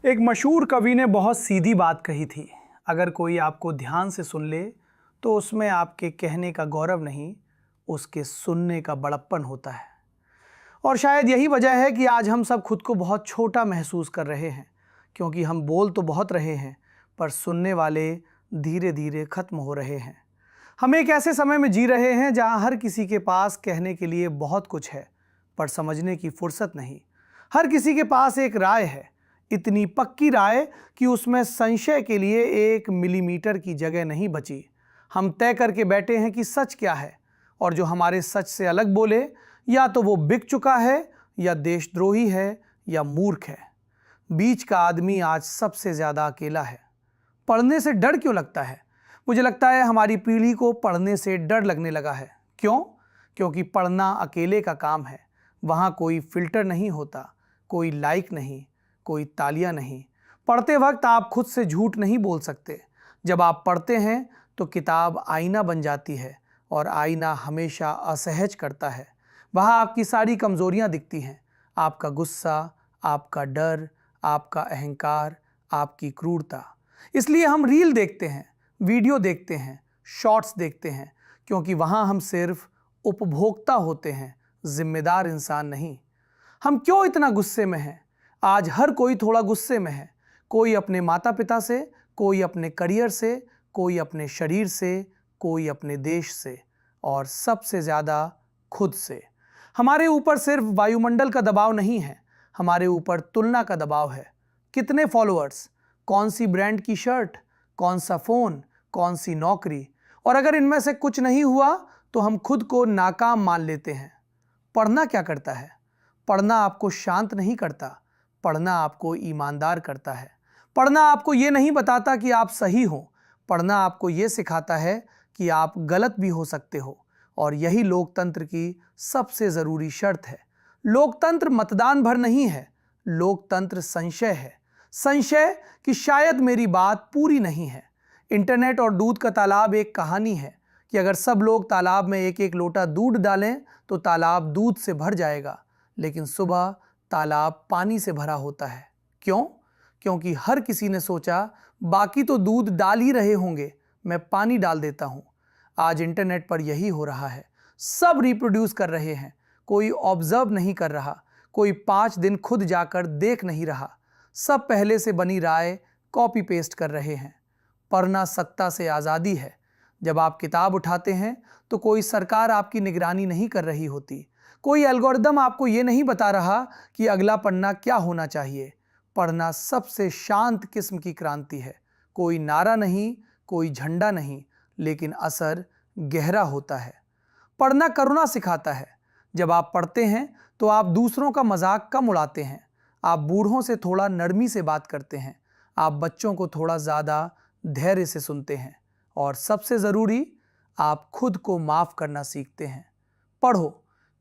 एक मशहूर कवि ने बहुत सीधी बात कही थी। अगर कोई आपको ध्यान से सुन ले तो उसमें आपके कहने का गौरव नहीं, उसके सुनने का बड़प्पन होता है। और शायद यही वजह है कि आज हम सब खुद को बहुत छोटा महसूस कर रहे हैं, क्योंकि हम बोल तो बहुत रहे हैं पर सुनने वाले धीरे धीरे खत्म हो रहे हैं। हम एक ऐसे समय में जी रहे हैं जहां हर किसी के पास कहने के लिए बहुत कुछ है पर समझने की फुर्सत नहीं। हर किसी के पास एक राय है, इतनी पक्की राय कि उसमें संशय के लिए 1 मिलीमीटर की जगह नहीं बची। हम तय करके बैठे हैं कि सच क्या है, और जो हमारे सच से अलग बोले या तो वो बिक चुका है या देशद्रोही है या मूर्ख है। बीच का आदमी आज सबसे ज़्यादा अकेला है। पढ़ने से डर क्यों लगता है? मुझे लगता है हमारी पीढ़ी को पढ़ने से डर लगने लगा है। क्यों? क्योंकि पढ़ना अकेले का काम है। वहाँ कोई फिल्टर नहीं होता, कोई लाइक नहीं, कोई तालियां नहीं। पढ़ते वक्त आप खुद से झूठ नहीं बोल सकते। जब आप पढ़ते हैं तो किताब आईना बन जाती है, और आईना हमेशा असहज करता है। वहाँ आपकी सारी कमज़ोरियाँ दिखती हैं, आपका गुस्सा, आपका डर, आपका अहंकार, आपकी क्रूरता। इसलिए हम रील देखते हैं, वीडियो देखते हैं, शॉर्ट्स देखते हैं, क्योंकि वहाँ हम सिर्फ उपभोक्ता होते हैं, जिम्मेदार इंसान नहीं। हम क्यों इतना गुस्से में हैं? आज हर कोई थोड़ा गुस्से में है। कोई अपने माता पिता से, कोई अपने करियर से, कोई अपने शरीर से, कोई अपने देश से, और सबसे ज़्यादा खुद से। हमारे ऊपर सिर्फ वायुमंडल का दबाव नहीं है, हमारे ऊपर तुलना का दबाव है। कितने फॉलोअर्स, कौन सी ब्रांड की शर्ट, कौन सा फ़ोन, कौन सी नौकरी, और अगर इनमें से कुछ नहीं हुआ तो हम खुद को नाकाम मान लेते हैं। पढ़ना क्या करता है? पढ़ना आपको शांत नहीं करता, पढ़ना आपको ईमानदार करता है। पढ़ना आपको ये नहीं बताता कि आप सही हो, पढ़ना आपको ये सिखाता है कि आप गलत भी हो सकते हो। और यही लोकतंत्र की सबसे ज़रूरी शर्त है। लोकतंत्र मतदान भर नहीं है, लोकतंत्र संशय है। संशय कि शायद मेरी बात पूरी नहीं है। इंटरनेट और दूध का तालाब एक कहानी है कि अगर सब लोग तालाब में एक एक लोटा दूध डालें तो तालाब दूध से भर जाएगा, लेकिन सुबह तालाब पानी से भरा होता है। क्यों? क्योंकि हर किसी ने सोचा बाकी तो दूध डाल ही रहे होंगे, मैं पानी डाल देता हूँ। आज इंटरनेट पर यही हो रहा है। सब रिप्रोड्यूस कर रहे हैं, कोई ऑब्जर्व नहीं कर रहा, कोई 5 दिन खुद जाकर देख नहीं रहा। सब पहले से बनी राय कॉपी पेस्ट कर रहे हैं। पढ़ना सत्ता से आज़ादी है। जब आप किताब उठाते हैं तो कोई सरकार आपकी निगरानी नहीं कर रही होती, कोई एल्गोरिदम आपको ये नहीं बता रहा कि अगला पन्ना क्या होना चाहिए। पढ़ना सबसे शांत किस्म की क्रांति है। कोई नारा नहीं, कोई झंडा नहीं, लेकिन असर गहरा होता है। पढ़ना करुणा सिखाता है। जब आप पढ़ते हैं तो आप दूसरों का मजाक कम उड़ाते हैं, आप बूढ़ों से थोड़ा नरमी से बात करते हैं, आप बच्चों को थोड़ा ज़्यादा धैर्य से सुनते हैं, और सबसे ज़रूरी, आप खुद को माफ़ करना सीखते हैं। पढ़ो,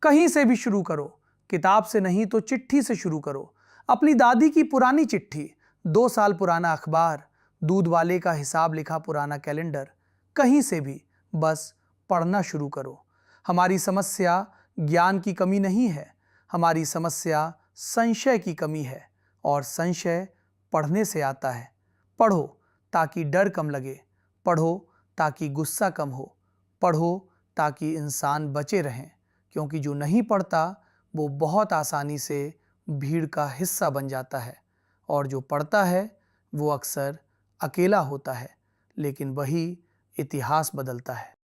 कहीं से भी शुरू करो, किताब से नहीं तो चिट्ठी से शुरू करो। अपनी दादी की पुरानी चिट्ठी, 2 साल पुराना अखबार, दूध वाले का हिसाब लिखा पुराना कैलेंडर, कहीं से भी बस पढ़ना शुरू करो। हमारी समस्या ज्ञान की कमी नहीं है, हमारी समस्या संशय की कमी है, और संशय पढ़ने से आता है। पढ़ो ताकि डर कम लगे, पढ़ो ताकि गुस्सा कम हो, पढ़ो ताकि इंसान बचे रहें, क्योंकि जो नहीं पढ़ता वो बहुत आसानी से भीड़ का हिस्सा बन जाता है, और जो पढ़ता है वो अक्सर अकेला होता है, लेकिन वही इतिहास बदलता है।